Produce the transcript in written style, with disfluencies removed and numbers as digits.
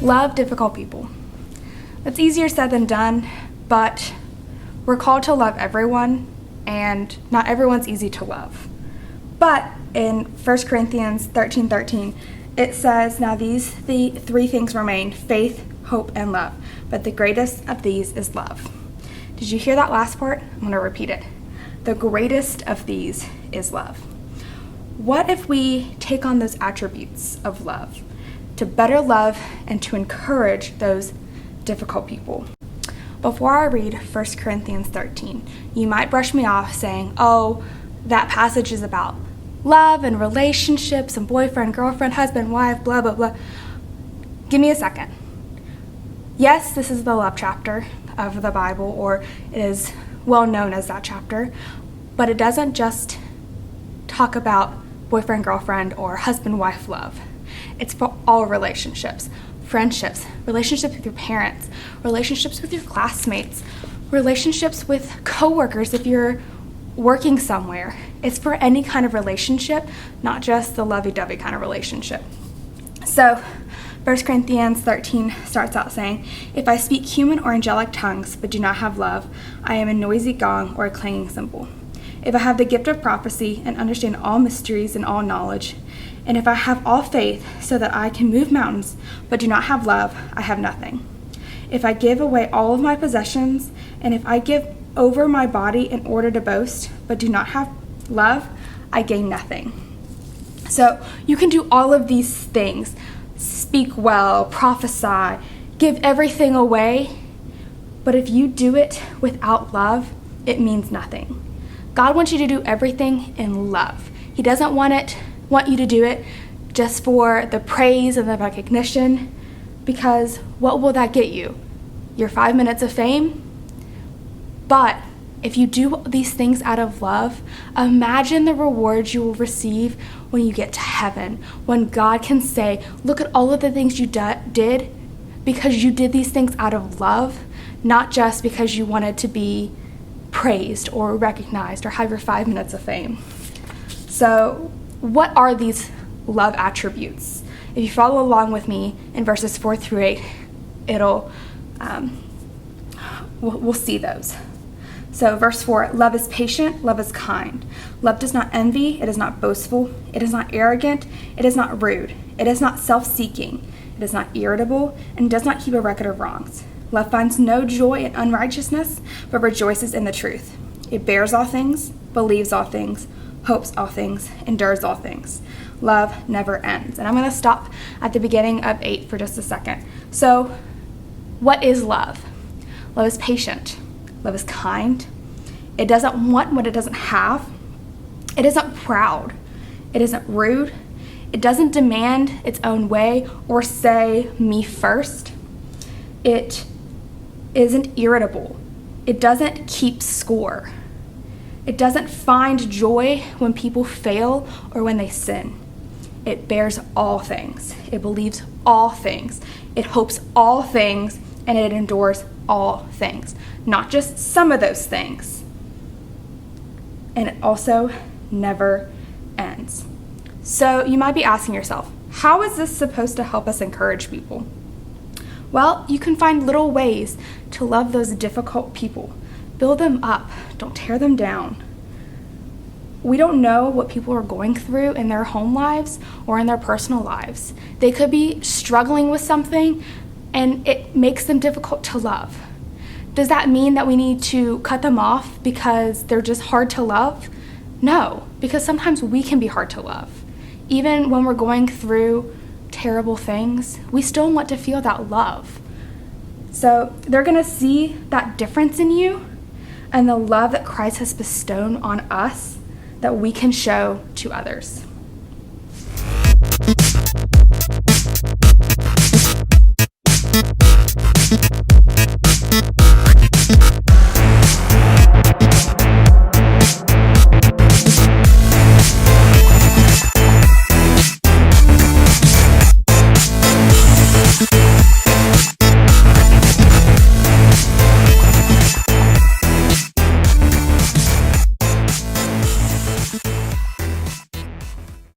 Love difficult people. It's easier said than done, but we're called to love everyone, and not everyone's easy to love. But in 1 Corinthians 13:13, it says, "Now these the three things remain, faith, hope, and love. But the greatest of these is love." Did you hear that last part? I'm going to repeat it. The greatest of these is love. What if we take on those attributes of love to better love and to encourage those difficult people? Before I read 1 Corinthians 13, you might brush me off saying, "Oh, that passage is about love and relationships and boyfriend, girlfriend, husband, wife, blah, blah, blah." Give me a second. Yes, this is the love chapter of the Bible, or it is well known as that chapter, but it doesn't just talk about boyfriend, girlfriend, or husband, wife love. It's for all relationships, friendships, relationships with your parents, relationships with your classmates, relationships with coworkers if you're working somewhere. It's for any kind of relationship, not just the lovey-dovey kind of relationship. So 1 Corinthians 13 starts out saying, "If I speak human or angelic tongues but do not have love, I am a noisy gong or a clanging cymbal. If I have the gift of prophecy and understand all mysteries and all knowledge, and if I have all faith so that I can move mountains but do not have love, I have nothing. If I give away all of my possessions, and if I give over my body in order to boast but do not have love, I gain nothing." So you can do all of these things. Speak well, prophesy, give everything away, but if you do it without love, it means nothing. God wants you to do everything in love. He doesn't want you to do it just for the praise and the recognition, because what will that get you? Your 5 minutes of fame? But if you do these things out of love, imagine the rewards you will receive when you get to heaven, when God can say, "Look at all of the things you did because you did these things out of love, not just because you wanted to be praised or recognized or have your 5 minutes of fame." So what are these love attributes? If you follow along with me in verses 4 through 8, we'll see those. So verse 4, "Love is patient, love is kind. Love does not envy, it is not boastful, it is not arrogant, it is not rude, it is not self-seeking, it is not irritable, and does not keep a record of wrongs. Love finds no joy in unrighteousness, but rejoices in the truth. It bears all things, believes all things, hopes all things, endures all things. Love never ends." And I'm going to stop at the beginning of 8 for just a second. So what is love? Love is patient. Love is kind. It doesn't want what it doesn't have. It isn't proud. It isn't rude. It doesn't demand its own way or say, "me first." It isn't irritable. It doesn't keep score. It doesn't find joy when people fail or when they sin. It bears all things. It believes all things. It hopes all things, and it endures all things. Not just some of those things. And it also never ends. So you might be asking yourself, how is this supposed to help us encourage people? Well, you can find little ways to love those difficult people. Build them up. Don't tear them down. We don't know what people are going through in their home lives or in their personal lives. They could be struggling with something, and it makes them difficult to love. Does that mean that we need to cut them off because they're just hard to love? No, because sometimes we can be hard to love. Even when we're going through terrible things, we still want to feel that love. So they're going to see that difference in you and the love that Christ has bestowed on us that we can show to others.